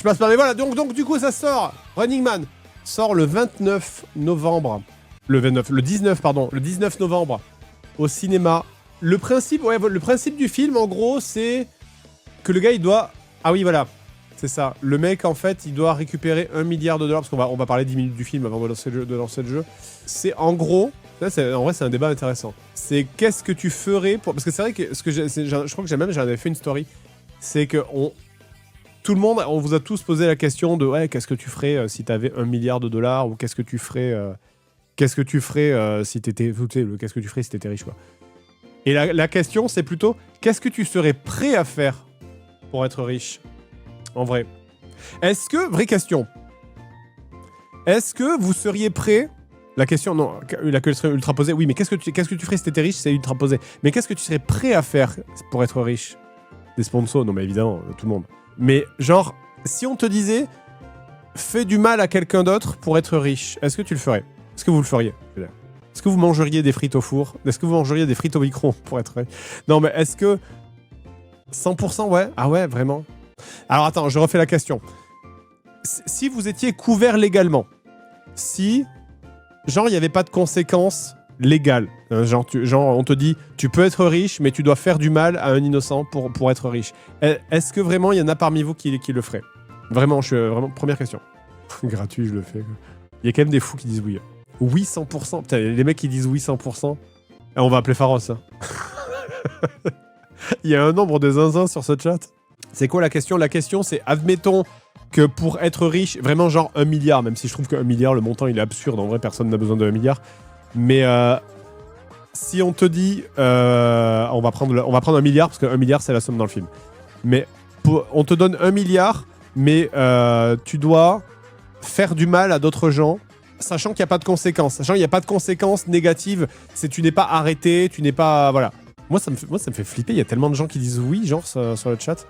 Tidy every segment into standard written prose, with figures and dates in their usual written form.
Je passe par les... Voilà, donc du coup, ça sort. Running Man sort le 29 novembre. Le 19 novembre au cinéma. Le principe du film, en gros, c'est que le gars, il doit... Ah oui, voilà. C'est ça. Le mec, en fait, il doit récupérer $1 milliard, parce qu'on va parler 10 minutes du film avant de lancer le jeu. C'est en gros... en vrai, c'est un débat intéressant. C'est qu'est-ce que tu ferais pour... Parce que c'est vrai que je crois que j'en avais fait une story. C'est que tout le monde, on vous a tous posé la question de ouais, qu'est-ce que tu ferais si t'avais $1 milliard ou qu'est-ce que tu ferais si t'étais... Qu'est-ce que tu ferais si t'étais riche, quoi. Et la question, c'est plutôt qu'est-ce que tu serais prêt à faire pour être riche, en vrai. Vraie question. Est-ce que vous seriez prêt... La question, non, la question serait ultra posée. Oui, mais qu'est-ce que tu ferais si t'étais riche? C'est ultra posé. Mais qu'est-ce que tu serais prêt à faire pour être riche? Des sponsors? Non, mais évidemment, tout le monde. Mais genre, si on te disait fais du mal à quelqu'un d'autre pour être riche, est-ce que tu le ferais? Est-ce que vous le feriez? Est-ce que vous mangeriez des frites au four? Est-ce que vous mangeriez des frites au micro pour être riche? Non, mais est-ce que 100% ouais? Ah ouais, vraiment? Alors attends, je refais la question. Si vous étiez couvert légalement, si... Genre, il n'y avait pas de conséquences légales. Genre, on te dit, tu peux être riche, mais tu dois faire du mal à un innocent pour être riche. Est-ce que vraiment, il y en a parmi vous qui le feraient? Vraiment, première question. Gratuit, je le fais. Il y a quand même des fous qui disent oui. Oui, 100%. Putain, les mecs qui disent oui, 100%. On va appeler Pharos. Hein. Il y a un nombre de zinzins sur ce chat. C'est quoi la question? La question, c'est, admettons... que pour être riche, vraiment genre 1 milliard, même si je trouve que 1 milliard, le montant il est absurde, en vrai personne n'a besoin de 1 milliard. Mais si on te dit, on va prendre 1 milliard, parce que 1 milliard c'est la somme dans le film. Mais on te donne 1 milliard, mais tu dois faire du mal à d'autres gens, sachant qu'il n'y a pas de conséquences. Sachant qu'il n'y a pas de conséquences négatives, tu n'es pas arrêté, tu n'es pas... Voilà. Moi ça me fait flipper, il y a tellement de gens qui disent oui, genre, sur le chat.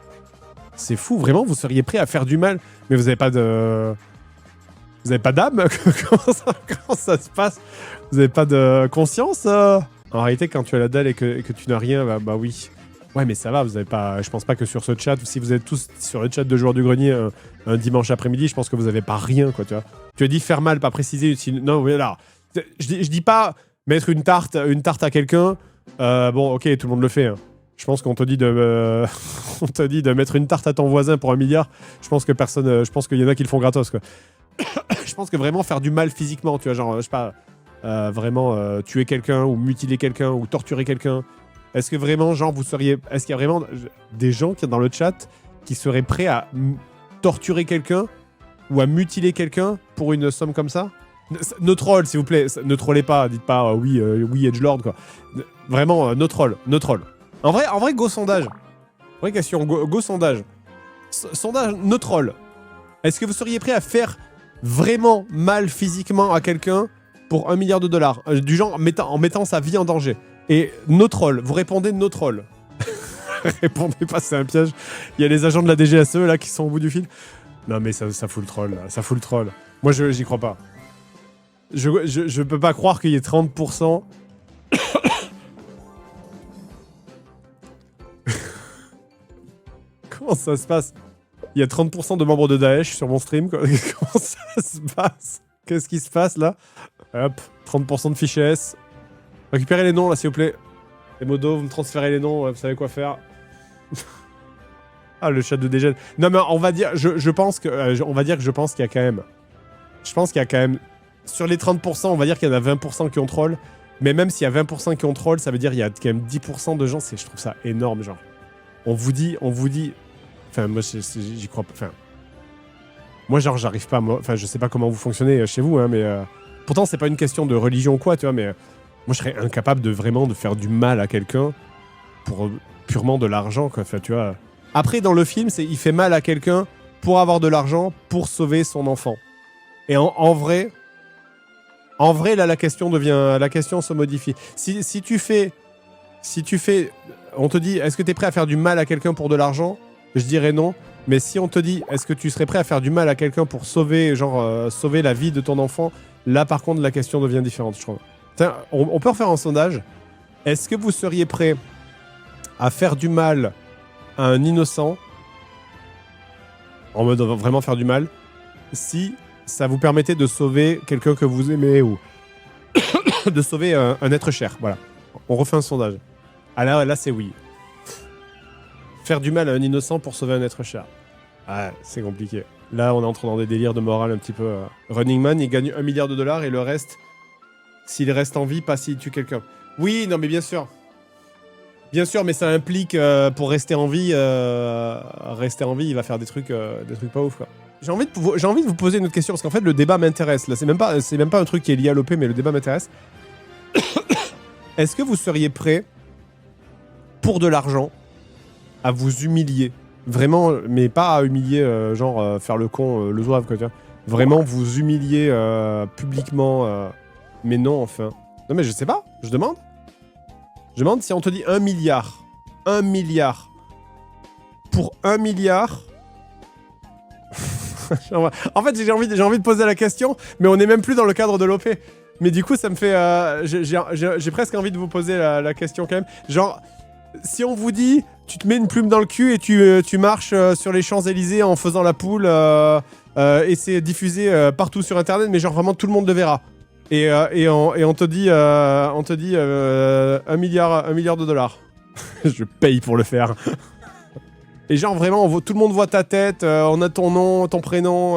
C'est fou, vraiment, vous seriez prêt à faire du mal, mais vous n'avez pas de... Vous n'avez pas d'âme? Comment ça se passe? Vous n'avez pas de conscience? En réalité, quand tu as la dalle et que tu n'as rien, bah oui. Ouais, mais ça va, vous n'avez pas... Je pense pas que sur ce chat, si vous êtes tous sur le chat de Joueurs du Grenier un dimanche après-midi, je pense que vous n'avez pas rien, quoi, tu vois. Tu as dit faire mal, pas préciser... Non, mais là, je dis pas mettre une tarte à quelqu'un. Bon, ok, tout le monde le fait, hein. Je pense qu'on te dit on te dit de mettre une tarte à ton voisin pour 1 milliard. Je pense que je pense qu'il y en a qui le font gratos, quoi. Je pense que vraiment faire du mal physiquement, tu vois, genre, je sais pas, vraiment tuer quelqu'un ou mutiler quelqu'un ou torturer quelqu'un. Est-ce que vraiment, genre, est-ce qu'il y a vraiment des gens qui dans le chat qui seraient prêts à torturer quelqu'un ou à mutiler quelqu'un pour une somme comme ça? No troll, s'il vous plaît. Ne trollez pas. Dites pas oui, Edgelord, quoi. Vraiment, no troll. En vrai, go sondage. Vraie question, go sondage. Sondage no troll. Est-ce que vous seriez prêt à faire vraiment mal physiquement à quelqu'un pour $1 milliard? Du genre en mettant sa vie en danger. Et no troll. Vous répondez no troll. Répondez pas, c'est un piège. Il y a les agents de la DGSE là qui sont au bout du fil. Non mais ça fout le troll. Là. Ça fout le troll. Moi, j'y crois pas. Je peux pas croire qu'il y ait 30%... Comment ça se passe? Il y a 30% de membres de Daesh sur mon stream. Comment ça se passe? Qu'est-ce qui se passe là? Hop, 30% de fichiers S. Récupérez les noms là, s'il vous plaît. Les modos, vous me transférez les noms, vous savez quoi faire. Ah, le chat de dégel. Non, mais on va dire, je pense que. On va dire que je pense qu'il y a quand même. Je pense qu'il y a quand même. Sur les 30%, on va dire qu'il y en a 20% qui ont troll. Mais même s'il y a 20% qui ont troll, ça veut dire qu'il y a quand même 10% de gens. Je trouve ça énorme, genre. On vous dit. Enfin, moi, j'y crois pas. Enfin. Moi, genre, j'arrive pas. Enfin, je sais pas comment vous fonctionnez chez vous, hein, mais. Pourtant, c'est pas une question de religion ou quoi, tu vois, mais. Moi, je serais incapable de vraiment de faire du mal à quelqu'un pour purement de l'argent, quoi. Enfin, tu vois. Après, dans le film, il fait mal à quelqu'un pour avoir de l'argent, pour sauver son enfant. Et en vrai, là, la question se modifie. Si tu fais, on te dit, est-ce que t'es prêt à faire du mal à quelqu'un pour de l'argent? Je dirais non. Mais si on te dit, est-ce que tu serais prêt à faire du mal à quelqu'un pour sauver la vie de ton enfant? Là, par contre, la question devient différente, je trouve. Tiens, on peut refaire un sondage. Est-ce que vous seriez prêt à faire du mal à un innocent en mode vraiment faire du mal, si ça vous permettait de sauver quelqu'un que vous aimez ou de sauver un être cher. Voilà. On refait un sondage. Ah là c'est oui. Faire du mal à un innocent pour sauver un être cher. Ah, c'est compliqué. Là, on entre dans des délires de morale un petit peu... Running Man, il gagne 1 milliard de dollars et le reste, s'il reste en vie, pas s'il tue quelqu'un. Oui, non mais bien sûr. Bien sûr, mais ça implique, pour rester en vie, il va faire des trucs pas ouf, quoi. J'ai envie de vous poser une autre question, parce qu'en fait, le débat m'intéresse. Là, c'est même pas un truc qui est lié à l'OP, mais le débat m'intéresse. Est-ce que vous seriez prêt, pour de l'argent, à vous humilier? Vraiment, mais pas à humilier, faire le con, le zouave, quoi, tu vois. Vraiment vous humilier publiquement, mais non, enfin. Non, mais je sais pas, je demande. Je demande si on te dit 1 milliard. 1 milliard. Pour 1 milliard... En fait, j'ai envie de poser la question, mais on n'est même plus dans le cadre de l'OP. Mais du coup, ça me fait... j'ai presque envie de vous poser la question quand même. Genre, si on vous dit, tu te mets une plume dans le cul et tu marches sur les Champs-Élysées en faisant la poule, et c'est diffusé partout sur Internet, mais genre vraiment tout le monde le verra. Et on te dit 1 milliard de dollars. Je paye pour le faire. Et genre vraiment, tout le monde voit ta tête, on a ton nom, ton prénom.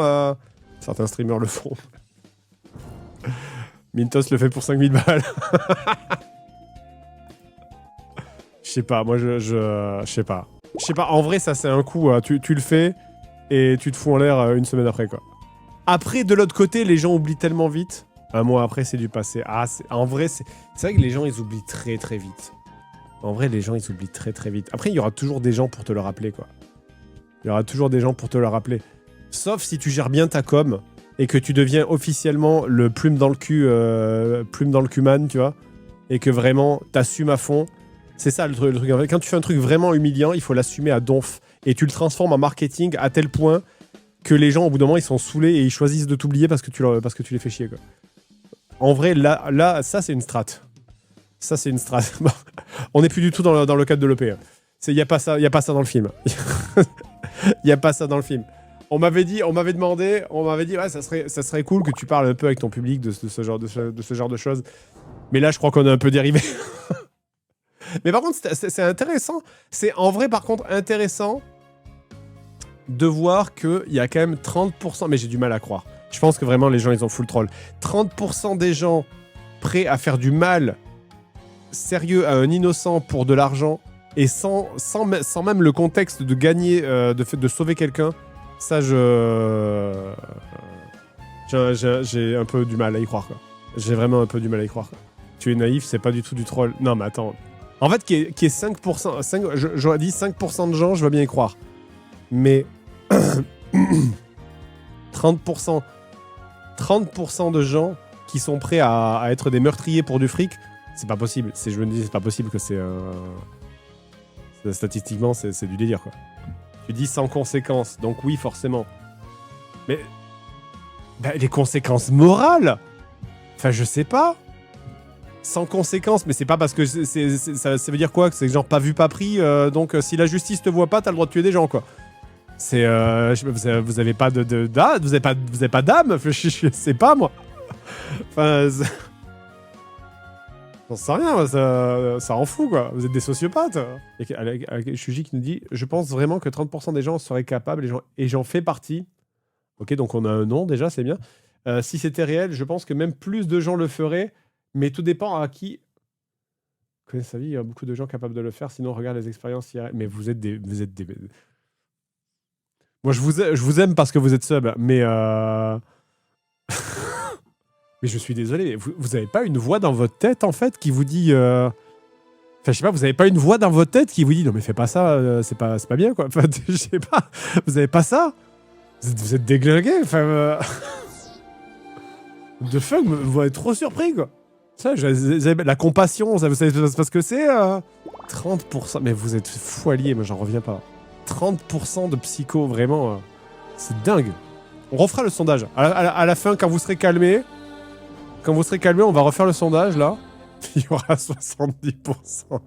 Certains streamers le font. Mintos le fait pour 5000 balles. Je sais pas, moi je sais pas. Je sais pas, en vrai ça c'est un coup, tu le fais et tu te fous en l'air une semaine après, quoi. Après, de l'autre côté, les gens oublient tellement vite. Un mois après, c'est du passé. Ah, en vrai, c'est vrai que les gens, ils oublient très très vite. En vrai, les gens, ils oublient très très vite. Après, il y aura toujours des gens pour te le rappeler, quoi. Il y aura toujours des gens pour te le rappeler. Sauf si tu gères bien ta com et que tu deviens officiellement le plume dans le cul man, tu vois. Et que vraiment, t'assumes à fond. C'est ça le truc. Quand tu fais un truc vraiment humiliant, il faut l'assumer à donf. Et tu le transformes en marketing à tel point que les gens, au bout d'un moment, ils sont saoulés et ils choisissent de t'oublier parce que tu les fais chier, quoi. En vrai, là, ça, c'est une strat. Ça, c'est une strat. Bon, on n'est plus du tout dans le cadre de l'OP. Il n'y a pas ça dans le film. Il n'y a pas ça dans le film. On m'avait dit, ouais, ça serait cool que tu parles un peu avec ton public de ce genre de choses. Mais là, je crois qu'on a un peu dérivé. Mais par contre, c'est intéressant. C'est en vrai, par contre, intéressant de voir qu'il y a quand même 30%... Mais j'ai du mal à croire. Je pense que vraiment, les gens, ils ont full troll. 30% des gens prêts à faire du mal sérieux à un innocent pour de l'argent et sans même le contexte de gagner, de sauver quelqu'un, ça, j'ai un peu du mal à y croire, quoi. J'ai vraiment un peu du mal à y croire, quoi. Tu es naïf, c'est pas du tout du troll. Non, mais attends. En fait, qui est 5%... J'aurais dit 5% de gens, je veux bien y croire. Mais... 30% de gens qui sont prêts à être des meurtriers pour du fric, c'est pas possible. Je me dis, c'est pas possible que c'est... Statistiquement, c'est du délire, quoi. Tu dis sans conséquences, donc oui, forcément. Mais... Bah, les conséquences morales, enfin, je sais pas. Sans conséquences, mais c'est pas parce que ça veut dire quoi? Que c'est genre pas vu, pas pris, donc si la justice te voit pas, t'as le droit de tuer des gens, quoi. C'est... vous avez pas vous avez pas d'âme? Je sais pas, moi. Enfin... J'en sais rien, ça rend fou, quoi. Vous êtes des sociopathes. Et Shuji qui nous dit « Je pense vraiment que 30% des gens seraient capables, et j'en fais partie. » Ok, donc on a un nom, déjà, c'est bien. Si c'était réel, je pense que même plus de gens le feraient, mais tout dépend à qui... Connaît sa vie, il y a beaucoup de gens capables de le faire, sinon regarde les expériences IRL. Mais vous êtes des... Moi, je vous aime parce que vous êtes sub, mais... Mais je suis désolé, vous avez pas une voix dans votre tête, en fait, qui vous dit... Enfin, je sais pas, vous avez pas une voix dans votre tête qui vous dit « Non, mais fais pas ça, c'est pas bien, quoi. » Enfin, je sais pas, vous avez pas ça? Vous êtes déglingué, enfin... The fuck, vous êtes trop surpris, quoi. Ça, la compassion, vous savez pas ce que c'est 30%, mais vous êtes fou alliés, moi j'en reviens pas. 30% de psycho, vraiment, c'est dingue. On refera le sondage. À la fin, quand vous serez calmés, on va refaire le sondage, là. Il y aura 70%.